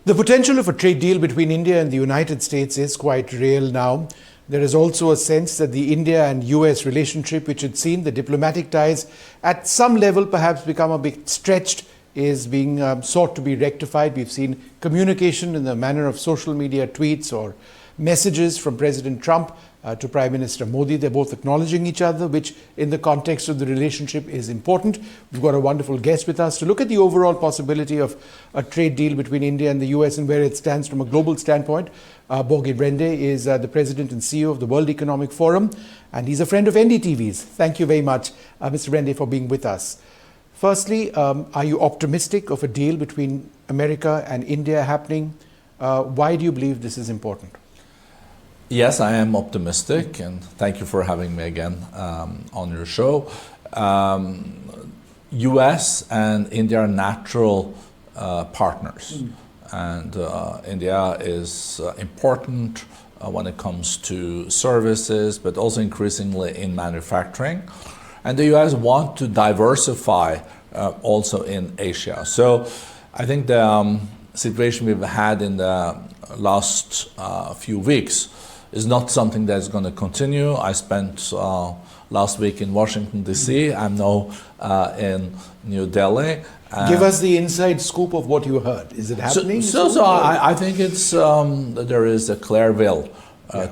The potential of a trade deal between India and the United States is quite real now. There is also a sense that the India and US relationship, which had seen the diplomatic ties at some level perhaps become a bit stretched, is being sought to be rectified. We've seen communication in the manner of social media tweets or messages from President Trump to Prime Minister Modi. They're both acknowledging each other, which in the context of the relationship is important. We've got a wonderful guest with us to look at the overall possibility of a trade deal between India and the US and where it stands from a global standpoint. Borge Brende is the President and CEO of the World Economic Forum, and he's a friend of NDTV's. Thank you very much, Mr. Brende, for being with us. Firstly, are you optimistic of a deal between America and India happening? Why do you believe this is important? Yes, I am optimistic, and thank you for having me again on your show. US and India are natural partners, and India is important when it comes to services, but also increasingly in manufacturing. And the US want to diversify also in Asia. So I think the situation we've had in the last few weeks is not something that's going to continue. I spent last week in Washington, D.C. I'm now in New Delhi. Give us the inside scoop of what you heard. Is it happening? I think it's there is a clear will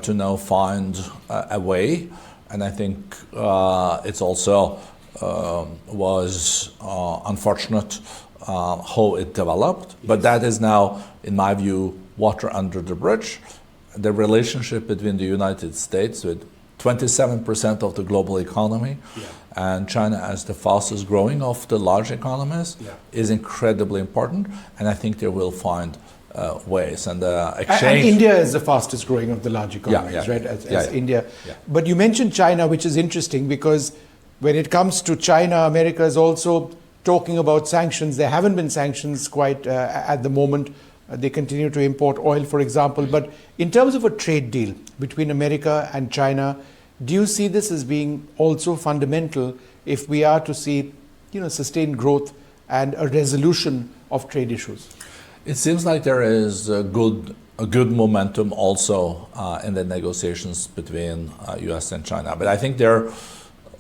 to now find a way. And I think it's also was unfortunate how it developed. But that is now, in my view, water under the bridge. The relationship between the United States, with 27% of the global economy, and China as the fastest growing of the large economies, is incredibly important. And I think they will find ways. And exchange. And India is the fastest growing of the large economies, right? As India. Yeah. But you mentioned China, which is interesting because when it comes to China, America is also talking about sanctions. There haven't been sanctions quite at the moment. They continue to import oil, for example. But in terms of a trade deal between America and China, do you see this as being also fundamental if we are to see, sustained growth and a resolution of trade issues? It seems like there is a good momentum also in the negotiations between US and China. But I think they're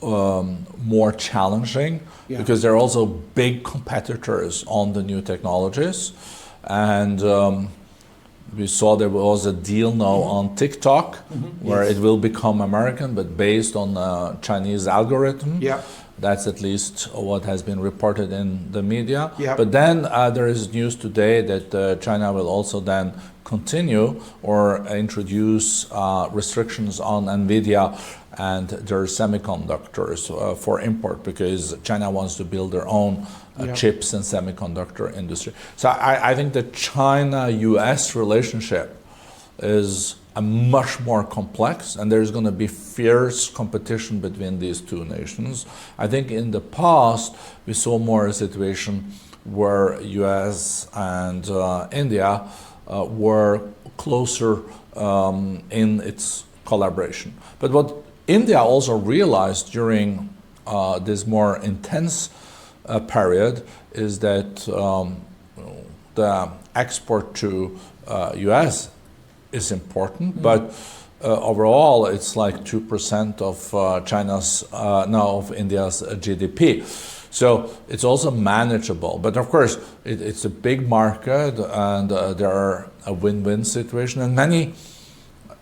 more challenging because they're also big competitors on the new technologies. And we saw there was a deal now on TikTok where it will become American, but based on a Chinese algorithm. That's at least what has been reported in the media. But then there is news today that China will also then continue or introduce restrictions on NVIDIA and their semiconductors for import because China wants to build their own chips and semiconductor industry. So I think the China-US relationship is a much more complex, and there's going to be fierce competition between these two nations. I think in the past we saw more a situation where US and India were closer in its collaboration. But what India also realized during this more intense period is that the export to US is important, but overall it's like 2% of China's now of India's GDP. So it's also manageable, but of course it's a big market, and there are a win-win situation, and many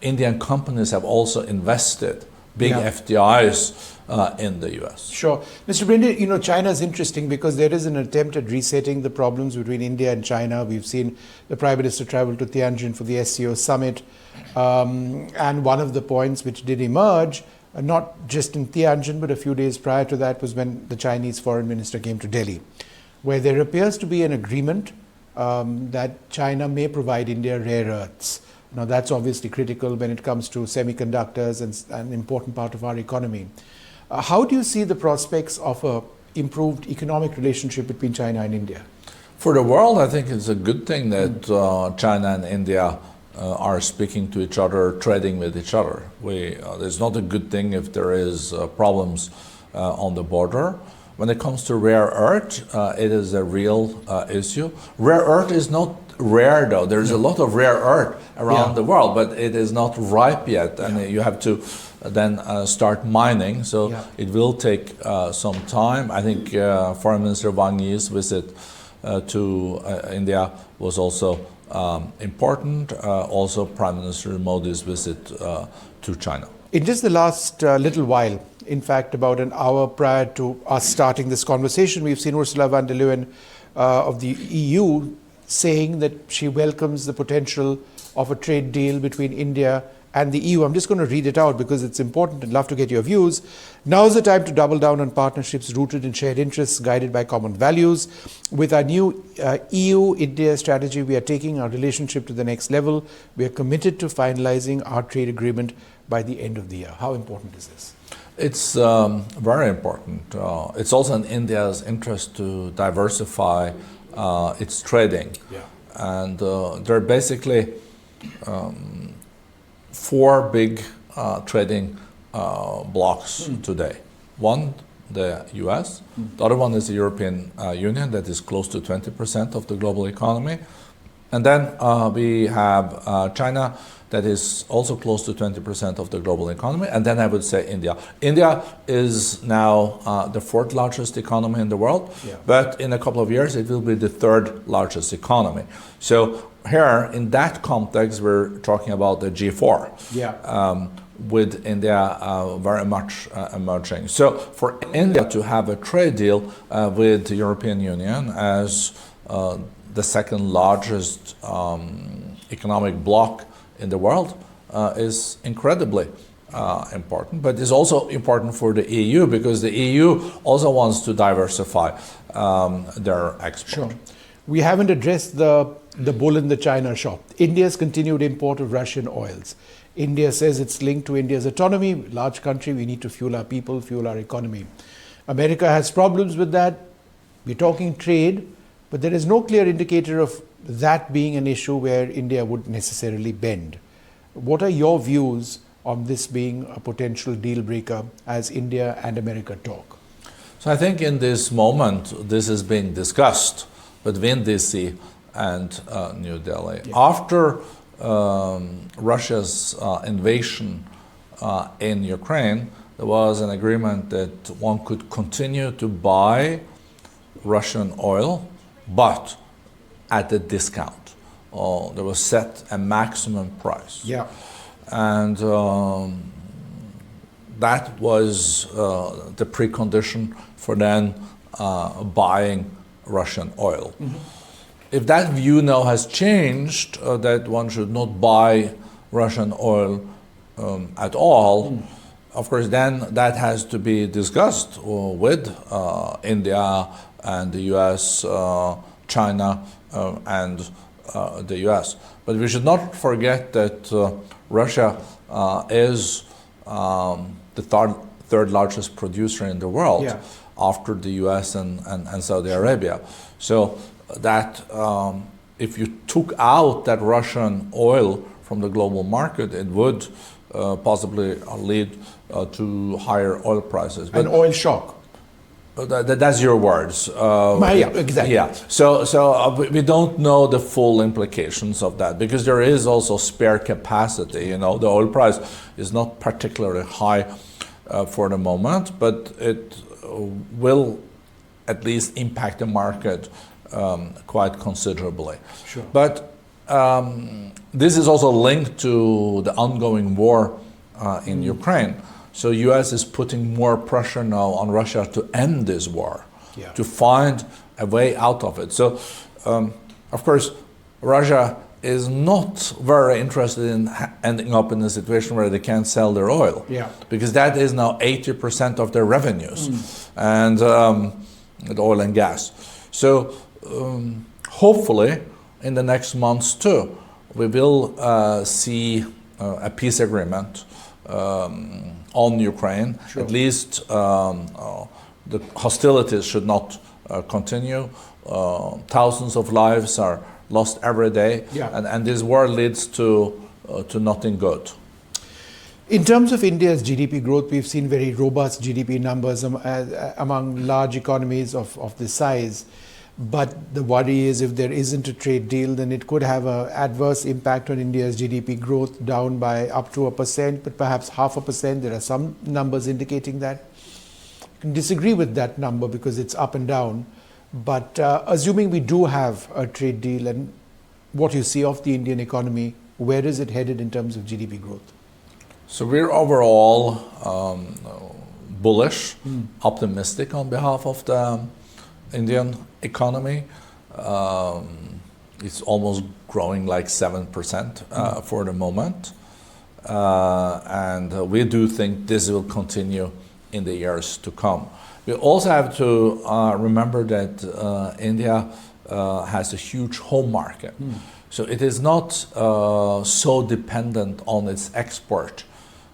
Indian companies have also invested big FDIs in the US. Sure. Mr. Brende, China is interesting because there is an attempt at resetting the problems between India and China. We've seen the Prime Minister travel to Tianjin for the SCO summit. And one of the points which did emerge, not just in Tianjin, but a few days prior to that, was when the Chinese Foreign Minister came to Delhi, where there appears to be an agreement that China may provide India rare earths. Now, that's obviously critical when it comes to semiconductors and an important part of our economy. How do you see the prospects of an improved economic relationship between China and India? For the world, I think it's a good thing that China and India are speaking to each other, trading with each other. It's not a good thing if there is problems on the border. when it comes to rare earth, it is a real issue. Rare earth is not rare though. There's a lot of rare earth around the world, but it is not ripe yet, and you have to then start mining. So it will take some time. I think Foreign Minister Wang Yi's visit to India was also important. Also Prime Minister Modi's visit to China. In just the last little while, in fact, about an hour prior to us starting this conversation, we've seen Ursula von der Leyen of the EU saying that she welcomes the potential of a trade deal between India and the EU. I'm just going to read it out because it's important. I'd love to get your views. Now is the time to double down on partnerships rooted in shared interests, guided by common values. With our new EU-India strategy, we are taking our relationship to the next level. We are committed to finalizing our trade agreement by the end of the year. How important is this? It's very important. It's also in India's interest to diversify its trading. And there are basically 4 big trading blocks today. One, the US. The other one is the European Union, that is close to 20% of the global economy. And then we have China, that is also close to 20% of the global economy. And then I would say India. India is now the 4th largest economy in the world, but in a couple of years it will be the 3rd largest economy. So here, in that context, we're talking about the G4, with India very much emerging. So for India to have a trade deal with the European Union as the 2nd largest economic bloc in the world is incredibly important, but it's also important for the EU because the EU also wants to diversify their export. Sure. We haven't addressed the bull in the China shop. India's continued import of Russian oils. India says it's linked to India's autonomy. Large country, we need to fuel our people, fuel our economy. America has problems with that. We're talking trade, but there is no clear indicator of that being an issue where India would necessarily bend. What are your views on this being a potential deal breaker as India and America talk? So I think in this moment, this is being discussed between DC and New Delhi. After Russia's invasion in Ukraine, there was an agreement that one could continue to buy Russian oil, but at a discount. There was set a maximum price. And that was the precondition for then buying Russian oil. If that view now has changed, that one should not buy Russian oil at all, of course then that has to be discussed with India and the US, China and the US. But we should not forget that Russia is the 3rd largest producer in the world after the US and Saudi Arabia. So that if you took out that Russian oil from the global market, it would possibly lead to higher oil prices. An oil shock. That's your words. Exactly. So we don't know the full implications of that because there is also spare capacity. You know, the oil price is not particularly high for the moment, but it will at least impact the market quite considerably. Sure. But this is also linked to the ongoing war in Ukraine. So U.S. is putting more pressure now on Russia to end this war, to find a way out of it. So, of course, Russia is not very interested in ending up in a situation where they can't sell their oil, because that is now 80% of their revenues, and the oil and gas. So, hopefully, in the next months too, we will see a peace agreement on Ukraine. At least the hostilities should not continue. Thousands of lives are lost every day, and this war leads to nothing good. In terms of India's GDP growth, we've seen very robust GDP numbers among large economies of this size. But the worry is if there isn't a trade deal, then it could have an adverse impact on India's GDP growth, down by up to 1%, but perhaps 0.5%. There are some numbers indicating that. You can disagree with that number because it's up and down. But assuming we do have a trade deal and what you see of the Indian economy, where is it headed in terms of GDP growth? So we're overall bullish, optimistic on behalf of the Indian economy. It's almost growing like 7% for the moment. And we do think this will continue in the years to come. We also have to remember that India has a huge home market. So it is not so dependent on its export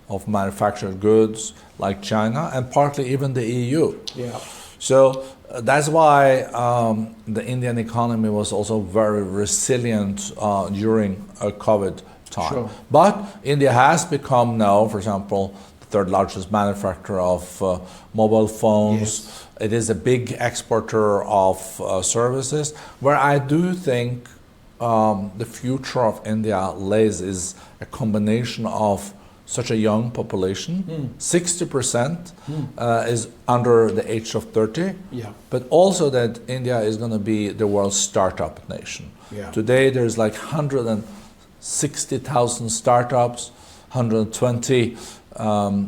of manufactured goods like China and partly even the EU. Yeah. So that's why the Indian economy was also very resilient during COVID time. Sure. But India has become now, for example, the third largest manufacturer of mobile phones. Yes. It is a big exporter of services, where I do think the future of India lays is a combination of such a young population, 60% is under the age of 30, but also that India is going to be the world's startup nation. Yeah. Today there's like 160,000 startups, 120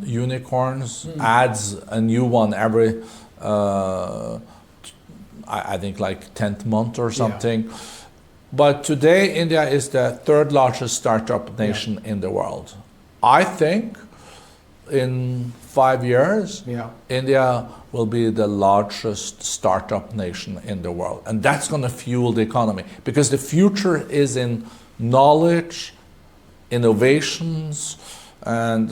unicorns, adds a new one every, I think like 10th month or something. Yeah. But today India is the third largest startup nation in the world. I think in 5 years, India will be the largest startup nation in the world. And that's going to fuel the economy, because the future is in knowledge, innovations, and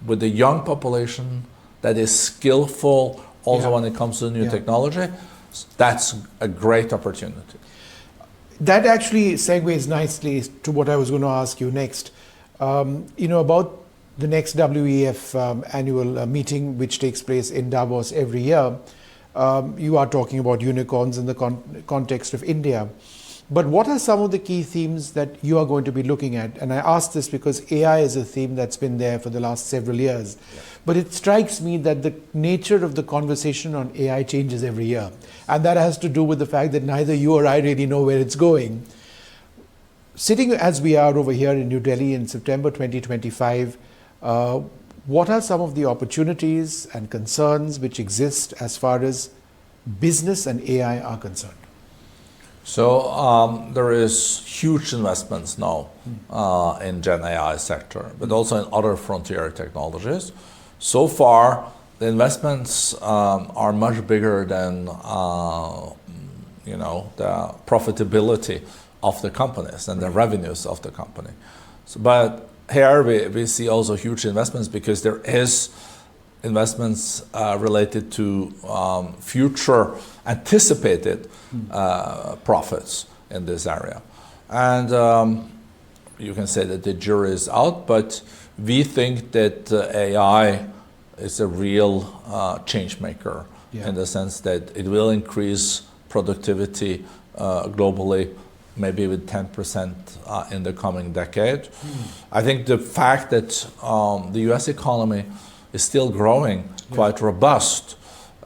with the young population that is skillful also when it comes to new technology, that's a great opportunity. That actually segues nicely to what I was going to ask you next. About the next WEF annual meeting, which takes place in Davos every year. You are talking about unicorns in the context of India. But what are some of the key themes that you are going to be looking at? And I ask this because AI is a theme that's been there for the last several years. Yeah. But it strikes me that the nature of the conversation on AI changes every year. And that has to do with the fact that neither you or I really know where it's going. Sitting as we are over here in New Delhi in September 2025, what are some of the opportunities and concerns which exist as far as business and AI are concerned? So there is huge investments now in Gen AI sector, but also in other frontier technologies. So far, the investments are much bigger than the profitability of the companies and the revenues of the company. So, but here we see also huge investments, because there is investments related to future anticipated profits in this area. And you can say that the jury is out, but we think that AI is a real change maker in the sense that it will increase productivity globally, maybe with 10% in the coming decade. I think the fact that the US economy is still growing quite robust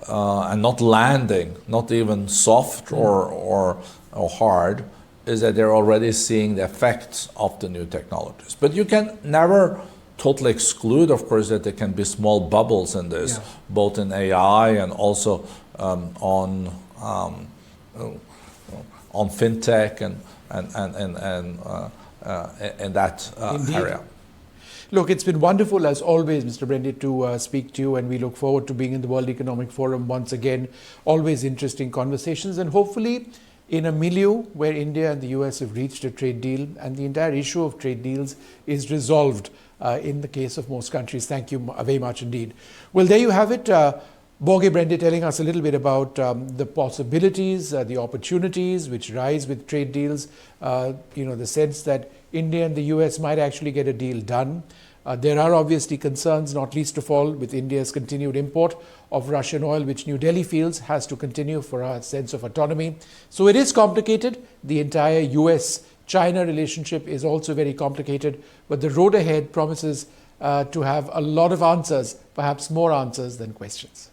and not landing, not even soft or hard, is that they're already seeing the effects of the new technologies. But you can never totally exclude, of course, that there can be small bubbles in this, both in AI and also on fintech and that area. Look, it's been wonderful as always, Mr. Brende, to speak to you, and we look forward to being in the World Economic Forum once again. Always interesting conversations, and hopefully in a milieu where India and the US have reached a trade deal and the entire issue of trade deals is resolved in the case of most countries. Thank you very much indeed. Well, there you have it. Borge Brende telling us a little bit about the possibilities, the opportunities which rise with trade deals, the sense that India and the US might actually get a deal done. There are obviously concerns, not least of all with India's continued import of Russian oil, which New Delhi feels has to continue for our sense of autonomy. So it is complicated. The entire US-China relationship is also very complicated, but the road ahead promises to have a lot of answers, perhaps more answers than questions.